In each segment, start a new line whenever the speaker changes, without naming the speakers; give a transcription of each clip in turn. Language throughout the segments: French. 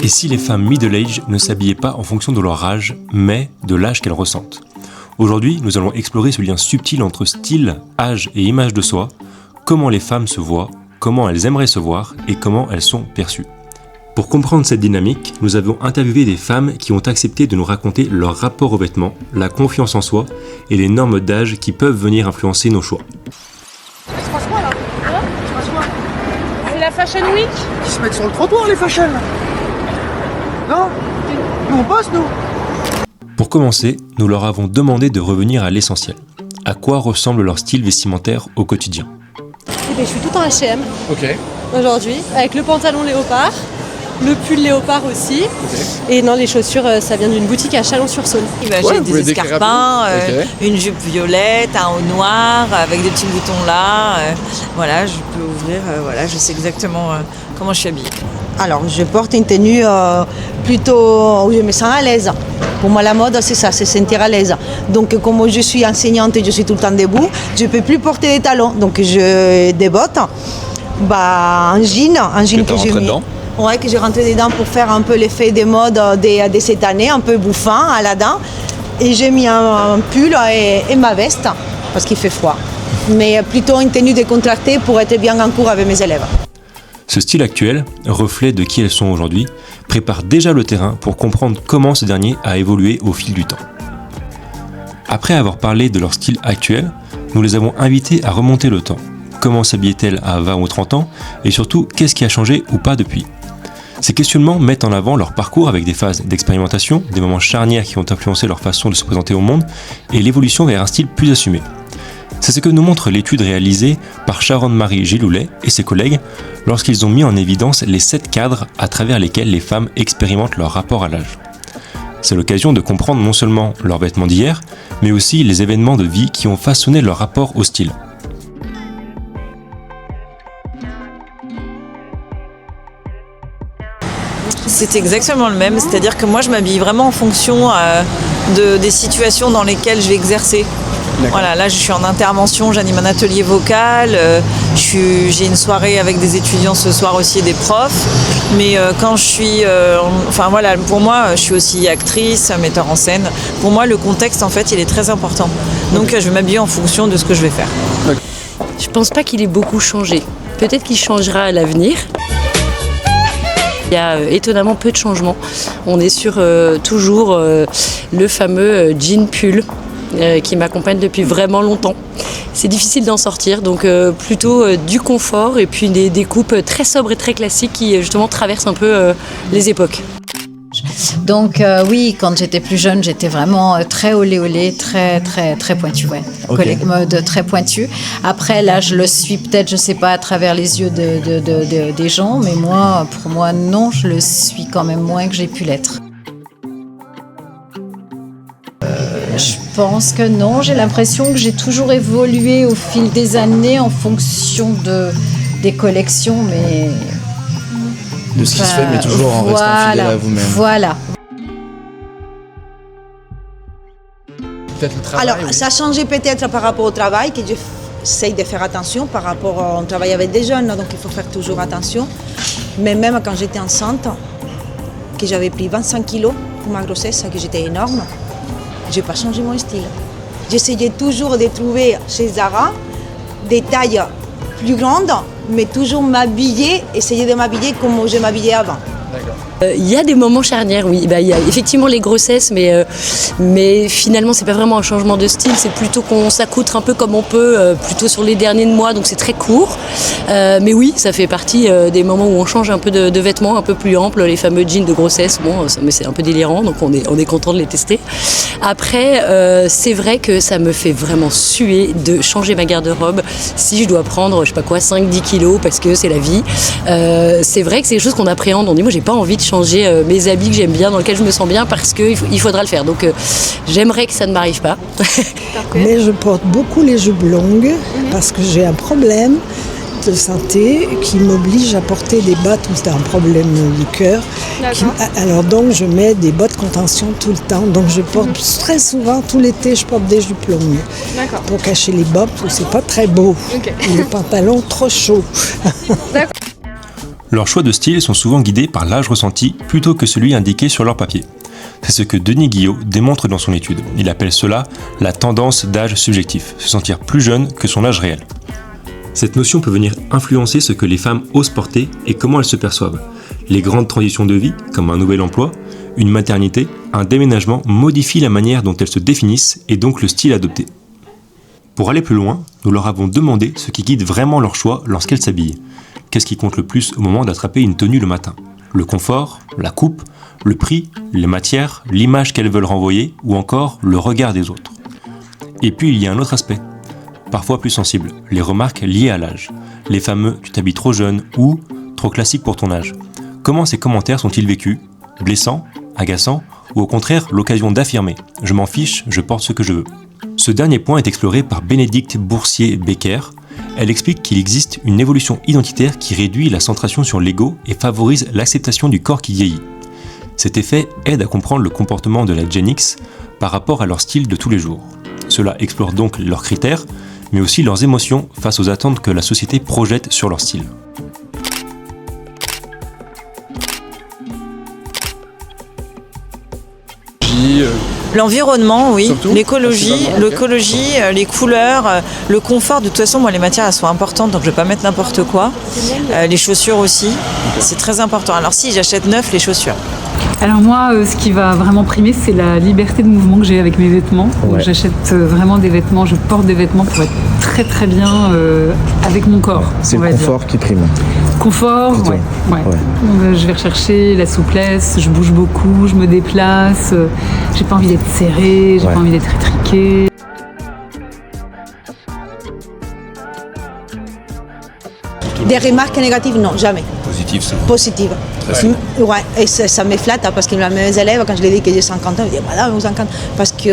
Et si les femmes middle-age ne s'habillaient pas en fonction de leur âge, mais de l'âge qu'elles ressentent? Aujourd'hui, nous allons explorer ce lien subtil entre style, âge et image de soi, comment les femmes se voient, comment elles aimeraient se voir et comment elles sont perçues. Pour comprendre cette dynamique, nous avons interviewé des femmes qui ont accepté de nous raconter leur rapport aux vêtements, la confiance en soi et les normes d'âge qui peuvent venir influencer nos choix.
Il se passe quoi là? Il se passe quoi? C'est la Fashion Week.
Ils se mettent sur le trottoir les fashion. Non? Nous on passe nous.
Pour commencer, nous leur avons demandé de revenir à l'essentiel. À quoi ressemble leur style vestimentaire au quotidien?
Je suis tout en H&M aujourd'hui, avec le pantalon léopard, le pull léopard aussi. Et non, les chaussures, ça vient d'une boutique à Chalon-sur-Saône.
J'ai des escarpins, une jupe violette, un haut noir, avec des petits boutons là. Voilà, je peux ouvrir, voilà, je sais exactement comment je suis habillée.
Alors, je porte une tenue plutôt où je me sens à l'aise. Pour moi, la mode, c'est ça, c'est se sentir à l'aise. Donc, comme je suis enseignante et je suis tout le temps debout, je ne peux plus porter des talons. Donc, des bottes, un jean que j'ai mis. Ouais, que j'ai rentré dedans pour faire un peu l'effet des modes de cette année, un peu bouffant, Aladdin. Et j'ai mis un pull et ma veste, parce qu'il fait froid. Mais plutôt une tenue décontractée pour être bien en cours avec mes élèves.
Ce style actuel, reflet de qui elles sont aujourd'hui, prépare déjà le terrain pour comprendre comment ce dernier a évolué au fil du temps. Après avoir parlé de leur style actuel, nous les avons invitées à remonter le temps. Comment s'habillaient-elles à 20 ou 30 ans? Et surtout, qu'est-ce qui a changé ou pas depuis? Ces questionnements mettent en avant leur parcours avec des phases d'expérimentation, des moments charnières qui ont influencé leur façon de se présenter au monde et l'évolution vers un style plus assumé. C'est ce que nous montre l'étude réalisée par Sharon-Marie Giloulet et ses collègues lorsqu'ils ont mis en évidence les 7 cadres à travers lesquels les femmes expérimentent leur rapport à l'âge. C'est l'occasion de comprendre non seulement leurs vêtements d'hier, mais aussi les événements de vie qui ont façonné leur rapport au style.
C'est exactement le même, c'est-à-dire que moi je m'habille vraiment en fonction des situations dans lesquelles je vais exercer. Voilà, là je suis en intervention, j'anime un atelier vocal, j'ai une soirée avec des étudiants ce soir aussi et des profs, mais quand je suis, pour moi je suis aussi actrice, metteur en scène. Pour moi le contexte en fait il est très important, donc je vais m'habiller en fonction de ce que je vais faire.
Je pense pas qu'il ait beaucoup changé. Peut-être qu'il changera à l'avenir. Il y a étonnamment peu de changements. On est sur toujours le fameux jean pull qui m'accompagne depuis vraiment longtemps. C'est difficile d'en sortir, donc plutôt du confort et puis des coupes très sobres et très classiques qui justement traversent un peu les époques.
Donc oui, quand j'étais plus jeune, j'étais vraiment très olé, très pointu, ouais. Okay. Mode très pointu. Après, là, je le suis peut-être, je sais pas, à travers les yeux des gens, mais pour moi, non, je le suis quand même moins que j'ai pu l'être. Je pense que non, j'ai l'impression que j'ai toujours évolué au fil des années en fonction des collections, mais...
de ce qui se fait, mais toujours en restant fidèle à vous-même.
Voilà.
Peut-être le travail.
Alors, ça a changé peut-être par rapport au travail, que j'essaye de faire attention par rapport au travail avec des jeunes, donc il faut faire toujours attention. Mais même quand j'étais enceinte, que j'avais pris 25 kilos pour ma grossesse, que j'étais énorme, je n'ai pas changé mon style. J'essayais toujours de trouver chez Zara des tailles plus grandes, mais toujours essayer de m'habiller comme je m'habillais avant.
Il y a des moments charnières, oui. Il y a effectivement les grossesses, mais finalement, c'est pas vraiment un changement de style. C'est plutôt qu'on s'accoutre un peu comme on peut, plutôt sur les derniers de mois, donc c'est très court. Mais oui, ça fait partie des moments où on change un peu de vêtements, un peu plus amples, les fameux jeans de grossesse. Bon, mais c'est un peu délirant, donc on est content de les tester. Après, c'est vrai que ça me fait vraiment suer de changer ma garde-robe si je dois prendre, je sais pas quoi, 5-10 kilos parce que c'est la vie. C'est vrai que c'est quelque chose qu'on appréhende. On dit, moi, j'ai pas envie de changer mes habits que j'aime bien, dans lesquels je me sens bien, parce qu'il faudra le faire. Donc j'aimerais que ça ne m'arrive pas.
Mais je porte beaucoup les jupes longues parce que j'ai un problème de santé qui m'oblige à porter des bottes où c'est un problème du cœur. Alors donc je mets des bottes contention tout le temps. Donc je porte très souvent, tout l'été, je porte des jupes longues. Pour cacher les bottes, c'est pas très beau. Et les pantalons trop chauds.
Leurs choix de style sont souvent guidés par l'âge ressenti plutôt que celui indiqué sur leur papier. C'est ce que Denis Guillot démontre dans son étude. Il appelle cela la tendance d'âge subjectif, se sentir plus jeune que son âge réel. Cette notion peut venir influencer ce que les femmes osent porter et comment elles se perçoivent. Les grandes transitions de vie, comme un nouvel emploi, une maternité, un déménagement modifient la manière dont elles se définissent et donc le style adopté. Pour aller plus loin, nous leur avons demandé ce qui guide vraiment leur choix lorsqu'elles s'habillent. Qu'est-ce qui compte le plus au moment d'attraper une tenue le matin ? Le confort, la coupe, le prix, les matières, l'image qu'elles veulent renvoyer ou encore le regard des autres. Et puis il y a un autre aspect, parfois plus sensible, les remarques liées à l'âge. Les fameux « tu t'habilles trop jeune » ou « trop classique pour ton âge ». Comment ces commentaires sont-ils vécus ? Blessants, agaçants ou au contraire l'occasion d'affirmer « je m'en fiche, je porte ce que je veux ». Ce dernier point est exploré par Bénédicte Boursier-Becker. Elle explique qu'il existe une évolution identitaire qui réduit la centration sur l'ego et favorise l'acceptation du corps qui vieillit. Cet effet aide à comprendre le comportement de la Gen X par rapport à leur style de tous les jours. Cela explore donc leurs critères, mais aussi leurs émotions face aux attentes que la société projette sur leur style.
L'environnement, oui,
surtout,
l'écologie, les couleurs, le confort. De toute façon, moi, les matières, elles sont importantes, donc je ne vais pas mettre n'importe quoi. Les chaussures aussi, c'est très important. Alors si, j'achète neuf les chaussures.
Alors moi, ce qui va vraiment primer, c'est la liberté de mouvement que j'ai avec mes vêtements. Donc j'achète vraiment des vêtements, je porte des vêtements pour être très très bien avec mon corps.
C'est le confort qui prime.
Confort, ouais. Je vais rechercher la souplesse, je bouge beaucoup, je me déplace, j'ai pas envie d'être serré, j'ai pas envie d'être étriqué.
Des remarques négatives, non, jamais.
Positif, c'est
Positive. Ouais, et ça me flatte parce que mes élèves, quand je leur dis que j'ai 50 ans, ils disent madame, vous 50 parce que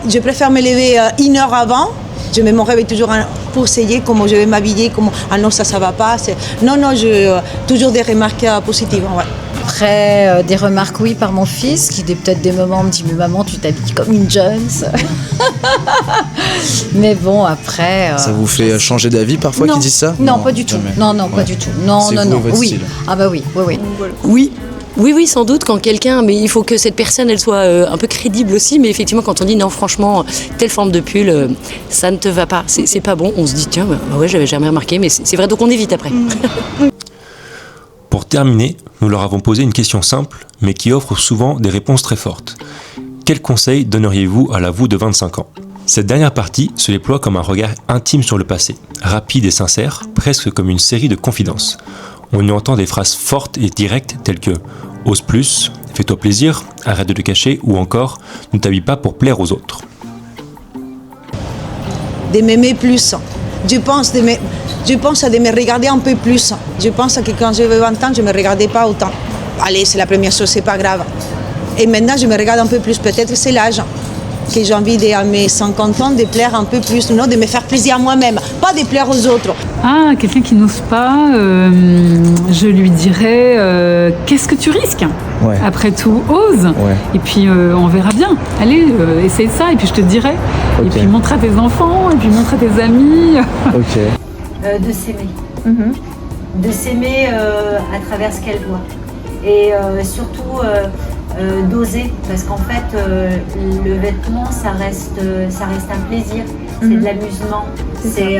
je préfère me lever 1 heure avant. Je mets mon réveil toujours pour essayer comment je vais m'habiller, comment ah non ça va pas. Non, toujours des remarques positives. Ouais.
Après, des remarques, oui, par mon fils, qui peut-être des moments me dit mais maman, tu t'habilles comme une Jones. Mais bon, après.
Ça vous fait changer d'avis parfois qu'ils disent ça ?
Non, pas du tout. Non, pas du tout. Non. Oui. Style. Ah bah oui.
Oui, sans doute, quand quelqu'un, mais il faut que cette personne, elle soit un peu crédible aussi, mais effectivement, quand on dit non, franchement, telle forme de pull, ça ne te va pas, c'est pas bon, on se dit, tiens, j'avais jamais remarqué, mais c'est vrai, donc on évite après.
Pour terminer, nous leur avons posé une question simple, mais qui offre souvent des réponses très fortes. Quels conseils donneriez-vous à la vous de 25 ans ? Cette dernière partie se déploie comme un regard intime sur le passé, rapide et sincère, presque comme une série de confidences. On y entend des phrases fortes et directes telles que « ose plus »,« fais-toi plaisir »,« arrête de te cacher » ou encore « ne t'habille pas pour plaire aux autres ».
De m'aimer plus. Je pense de me regarder un peu plus. Je pense que quand j'avais 20 ans, je ne me regardais pas autant. Allez, c'est la première chose, c'est pas grave. Et maintenant, je me regarde un peu plus. Peut-être que c'est l'âge que j'ai envie à mes 50 ans de plaire un peu plus, non, de me faire plaisir à moi-même, pas de plaire aux autres.
Ah, quelqu'un qui n'ose pas, je lui dirais qu'est-ce que tu risques ? Après tout, ose. Et puis on verra bien. Allez, essaye ça et puis je te dirai. Et puis montre à tes enfants, et puis montre à tes amis.
De s'aimer. De s'aimer à travers ce qu'elle doit. Et surtout d'oser, parce qu'en fait le vêtement ça reste un plaisir, c'est de l'amusement, c'est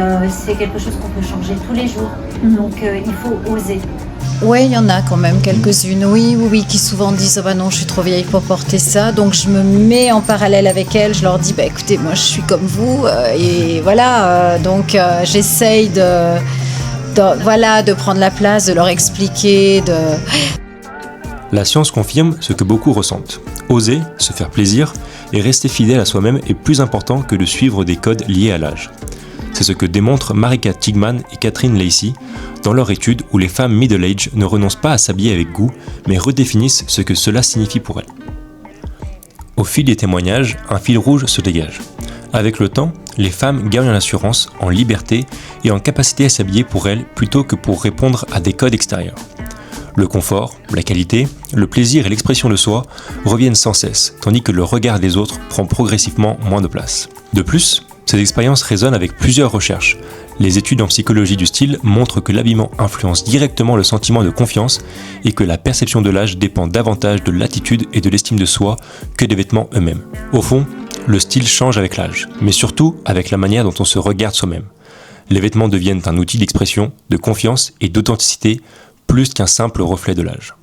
quelque chose qu'on peut changer tous les jours, donc il faut oser.
Oui, il y en a quand même quelques-unes, oui, qui souvent disent « bah non, je suis trop vieille pour porter ça », donc je me mets en parallèle avec elles, je leur dis « bah écoutez, moi je suis comme vous, et voilà, donc j'essaye de prendre la place, de leur expliquer,
La science confirme ce que beaucoup ressentent. Oser, se faire plaisir et rester fidèle à soi-même est plus important que de suivre des codes liés à l'âge. C'est ce que démontrent Marika Tigman et Catherine Lacey dans leur étude où les femmes middle-age ne renoncent pas à s'habiller avec goût, mais redéfinissent ce que cela signifie pour elles. Au fil des témoignages, un fil rouge se dégage. Avec le temps, les femmes gagnent en assurance, en liberté et en capacité à s'habiller pour elles plutôt que pour répondre à des codes extérieurs. Le confort, la qualité, le plaisir et l'expression de soi reviennent sans cesse, tandis que le regard des autres prend progressivement moins de place. De plus, ces expériences résonnent avec plusieurs recherches. Les études en psychologie du style montrent que l'habillement influence directement le sentiment de confiance et que la perception de l'âge dépend davantage de l'attitude et de l'estime de soi que des vêtements eux-mêmes. Au fond, le style change avec l'âge, mais surtout avec la manière dont on se regarde soi-même. Les vêtements deviennent un outil d'expression, de confiance et d'authenticité plus qu'un simple reflet de l'âge.